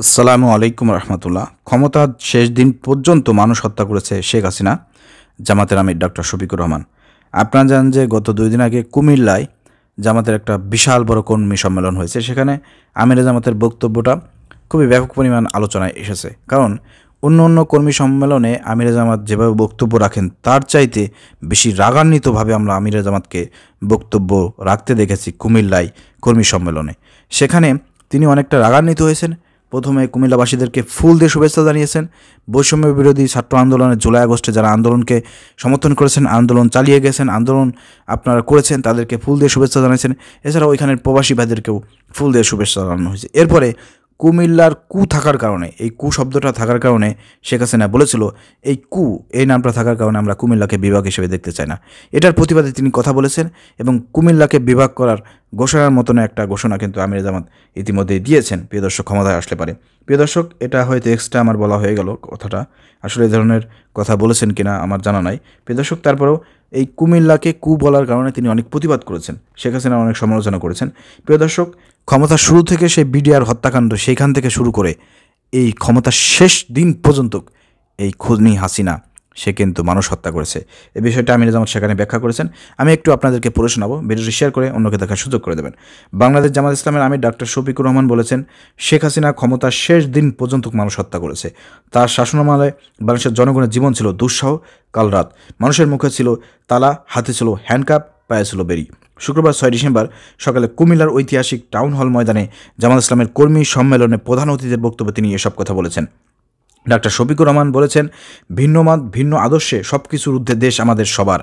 আসসালামু আলাইকুম রহমতুল্লাহ। ক্ষমতার শেষ দিন পর্যন্ত মানুষ হত্যা করেছে শেখ হাসিনা, জামাতের আমির ডক্টর শফিকুর রহমান। আপনারা জানেন যে গত 2 দিন আগে কুমিল্লায় জামাতের একটা বিশাল বড় কর্মী সম্মেলন হয়েছে। সেখানে আমিরে জামাতের বক্তব্যটা খুবই ব্যাপক পরিমাণ আলোচনায় এসেছে। কারণ অন্য কর্মী সম্মেলনে আমিরে জামাত যেভাবে বক্তব্য রাখেন তার চাইতে বেশি রাগান্বিতভাবে আমরা আমিরে জামাতকে বক্তব্য রাখতে দেখেছি কুমিল্লায় কর্মী সম্মেলনে। সেখানে তিনি অনেকটা রাগান্বিত হয়েছেন। প্রথমে কুমিল্লাবাসীদেরকে ফুল দিয়ে শুভেচ্ছা জানিয়েছেন। বৈষম্য বিরোধী ছাত্র আন্দোলনে জুলাই আগস্টে যারা আন্দোলনকে সমর্থন করেছেন, আন্দোলন চালিয়ে গেছেন, আন্দোলন আপনারা করেছেন, তাদেরকে ফুল দিয়ে শুভেচ্ছা জানিয়েছেন। এছাড়াও ওইখানের প্রবাসী ভাইদেরকেও ফুল দিয়ে শুভেচ্ছা জানানো হয়েছে। এরপরে কুমিল্লার কু থাকার কারণে, এই কু শব্দটা থাকার কারণে শেখ হাসিনা বলেছিল এই কু এই নামটা থাকার কারণে আমরা কুমিল্লাকে বিভাগ হিসেবে দেখতে চাই না। এটার প্রতিবাদে তিনি কথা বলেছেন এবং কুমিল্লাকে বিভাগ করার ঘোষণার মতন একটা ঘোষণা কিন্তু আমির জামাত ইতিমধ্যেই দিয়েছেন। প্রিয় দর্শক, ক্ষমতায় আসলে পারে। প্রিয় দর্শক, এটা হয়তো এক্সট্রা আমার বলা হয়ে গেল কথাটা, আসলে এই ধরনের কথা বলেছেন কিনা আমার জানা নাই। প্রিয় দর্শক, তারপরেও এই কুমিল্লাকে কু বলার কারণে তিনি অনেক প্রতিবাদ করেছেন, শেখ হাসিনা অনেক সমালোচনা করেছেন। প্রিয় দর্শক, ক্ষমতার শুরু থেকে সেই বিডিআর হত্যাকাণ্ড, সেইখান থেকে শুরু করে এই ক্ষমতার শেষ দিন পর্যন্ত এই খুনি হাসিনা সে কিন্তু মানুষ হত্যা করেছে। এই বিষয়টা আমির জামাত সেখানে ব্যাখ্যা করেছেন। আমি একটু আপনাদেরকে পড়ে শোনাবো, ভিডিওটি শেয়ার করে অন্যকে দেখার সুযোগ করে দেবেন। বাংলাদেশ জামাত ইসলামের আমির ডক্টর শফিকুর রহমান বলেছেন, শেখ হাসিনা ক্ষমতার শেষ দিন পর্যন্ত মানুষ হত্যা করেছে। তার শাসনামলে বাংলাদেশের জনগণের জীবন ছিল দুঃসহ কাল রাত। মানুষের মুখে ছিল তালা, হাতে ছিল হ্যান্ডকাপ, পায়ে ছিল বেরি। শুক্রবার 6 ডিসেম্বর সকালে কুমিল্লার ঐতিহাসিক টাউন হল ময়দানে জামাত ইসলামের কর্মী সম্মেলনে প্রধান অতিথিদের বক্তব্যে তিনি এসব কথা বলেছেন। ডক্টর শফিকুর রহমান বলেছেন, ভিন্ন মত, ভিন্ন আদর্শে সব কিছুর ঊর্ধ্বে দেশ আমাদের সবার।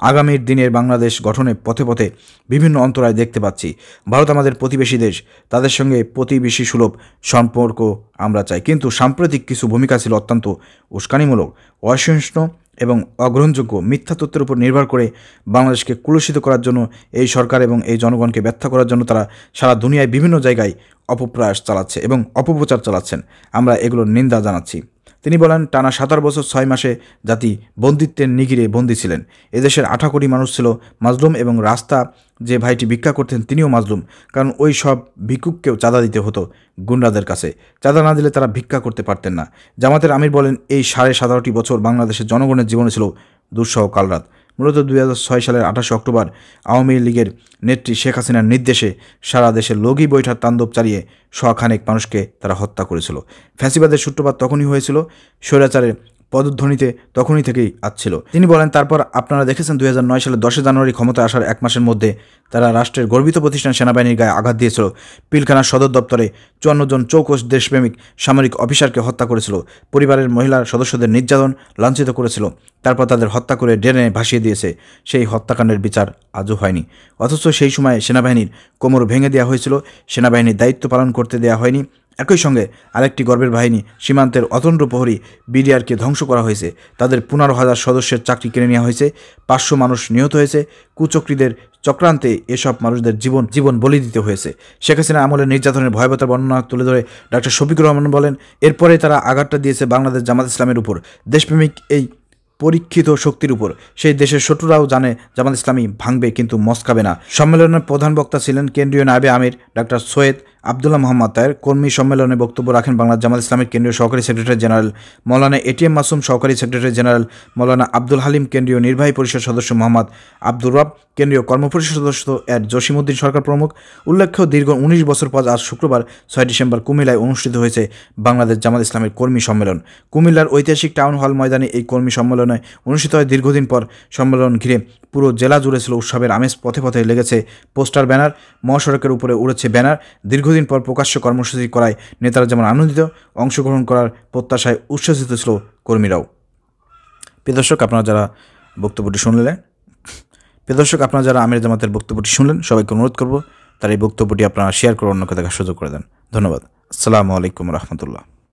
আগামীর দিনের বাংলাদেশ গঠনে পথে পথে বিভিন্ন অন্তরায় দেখতে পাচ্ছি। ভারত আমাদের প্রতিবেশী দেশ, তাদের সঙ্গে প্রতিবেশী সুলভ সম্পর্ক আমরা চাই। কিন্তু সাম্প্রতিক কিছু ভূমিকা ছিল অত্যন্ত উস্কানিমূলক, অসহিষ্ণু এবং অগ্রহণযোগ্য। মিথ্যা তথ্যের উপর নির্ভর করে বাংলাদেশকে কুলুষিত করার জন্য এই সরকার এবং এই জনগণকে ব্যর্থ করার জন্য তারা সারা দুনিয়ায় বিভিন্ন জায়গায় অপপ্রয়াস চালাচ্ছে এবং অপপ্রচার চালাচ্ছেন। আমরা এগুলোর নিন্দা জানাচ্ছি। তিনি বলেন, টানা 17 বছর 6 মাসে জাতি বন্দিত্বের নিগিরে বন্দী ছিলেন। এদেশের 18 কোটি মানুষ ছিল মাজলুম এবং রাস্তা যে ভাইটি ভিক্ষা করতেন তিনিও মাজলুম। কারণ ওই সব ভিক্ষুককেও চাঁদা দিতে হতো গুন্ডাদের কাছে। চাঁদা না দিলে তারা ভিক্ষা করতে পারতেন না। জামাতের আমির বলেন, এই 17.5 বছর বাংলাদেশের জনগণের জীবনে ছিল দুঃসহ কালরাত। মূলত 2006 সালের 28 অক্টোবর আওয়ামী লীগের নেত্রী শেখ হাসিনার নির্দেশে সারা দেশে লগি বৈঠার তাণ্ডব চালিয়ে শখানেক মানুষকে তারা হত্যা করেছিল। ফ্যাসিবাদের সূত্রপাত তখনই হয়েছিল, স্বৈরাচারের পদধ্বনিতে তখনই থেকেই আসছিল। তিনি বলেন, তারপর আপনারা দেখেছেন 2009 সালের 10 জানুয়ারি ক্ষমতায় আসার 1 মাসের মধ্যে তারা রাষ্ট্রের গর্বিত প্রতিষ্ঠান সেনাবাহিনীর গায়ে আঘাত দিয়েছিল। পিলখানার সদর দপ্তরে 54 জন চৌকস দেশপ্রেমিক সামরিক অফিসারকে হত্যা করেছিল। পরিবারের মহিলা সদস্যদের নির্যাতন, লাঞ্ছিত করেছিল। তারপর তাদের হত্যা করে ড্রেনে ভাসিয়ে দিয়েছে। সেই হত্যাকাণ্ডের বিচার আজও হয়নি। অথচ সেই সময় সেনাবাহিনীর কোমর ভেঙে দেওয়া হয়েছিল, সেনাবাহিনীর দায়িত্ব পালন করতে দেওয়া হয়নি। একই সঙ্গে আরেকটি গর্বের বাহিনী সীমান্তের অতন্দ্র প্রহরী বিডিআরকে ধ্বংস করা হয়েছে। তাদের 15,000 সদস্যের চাকরি কেড়ে নেওয়া হয়েছে। 500 মানুষ নিহত হয়েছে। কুচক্রীদের চক্রান্তে এসব মানুষদের জীবন বলি দিতে হয়েছে। শেখ হাসিনা আমলের নির্যাতনের ভয়াবহতার বর্ণনা তুলে ধরে ডক্টর শফিকুর রহমান বলেন, এরপরে তারা আঘাতটা দিয়েছে বাংলাদেশ জামাত ইসলামের উপর, দেশপ্রেমিক এই পরীক্ষিত শক্তির উপর। সেই দেশের শত্রুরাও জানে জামাত ইসলামী ভাঙবে, কিন্তু মস্কাবে না। সম্মেলনের প্রধান বক্তা ছিলেন কেন্দ্রীয় নায়েবে আমির ডক্টর সৈয়দ আবদুল্লাহ মোহাম্মদ তায়ের। কর্মী সম্মেলনে বক্তব্য রাখেন বাংলাদেশ জামাত ইসলামের কেন্দ্রীয় সহকারী সেক্রেটারি জেনারেল মৌলানা এটিএম মাসুম, সহকারী সেক্রেটারি জেনারেল মৌলানা আব্দুল হালিম, কেন্দ্রীয় নির্বাহী পরিষদ সদস্য মোহাম্মদ আব্দুর রব, কেন্দ্রীয় কর্মপরিষদ সদস্য জসিমউদ্দিন সরকার প্রমুখ। উল্লেখ্য, দীর্ঘ 19 বছর পর আজ শুক্রবার 6 ডিসেম্বর কুমিল্লায় অনুষ্ঠিত হয়েছে বাংলাদেশ জামাত ইসলামের কর্মী সম্মেলন। কুমিল্লার ঐতিহাসিক টাউন হল ময়দানে এই কর্মী সম্মেলনে অনুষ্ঠিত হয়। দীর্ঘদিন পর সম্মেলন ঘিরে পুরো জেলা জুড়ে ছিল উৎসবের আমেজ। পথে পথে লেগেছে পোস্টার, ব্যানার, মহাসড়কের উপরে উড়েছে ব্যানার। দীর্ঘদিন পর প্রকাশ্য কর্মসূচি করায় নেতারা যেমন আনন্দিত, অংশগ্রহণ করার প্রত্যাশায় উচ্ছ্বসিত ছিল কর্মীরাও। প্রিয় দর্শক, আপনারা যারা আমির জামাতের বক্তব্যটি শুনলেন, সবাইকে অনুরোধ করব তার এই বক্তব্যটি আপনারা শেয়ার করে অন্যকে দেখার সুযোগ করে দেন। ধন্যবাদ। আসসালামু আলাইকুম রহমতুল্লাহ।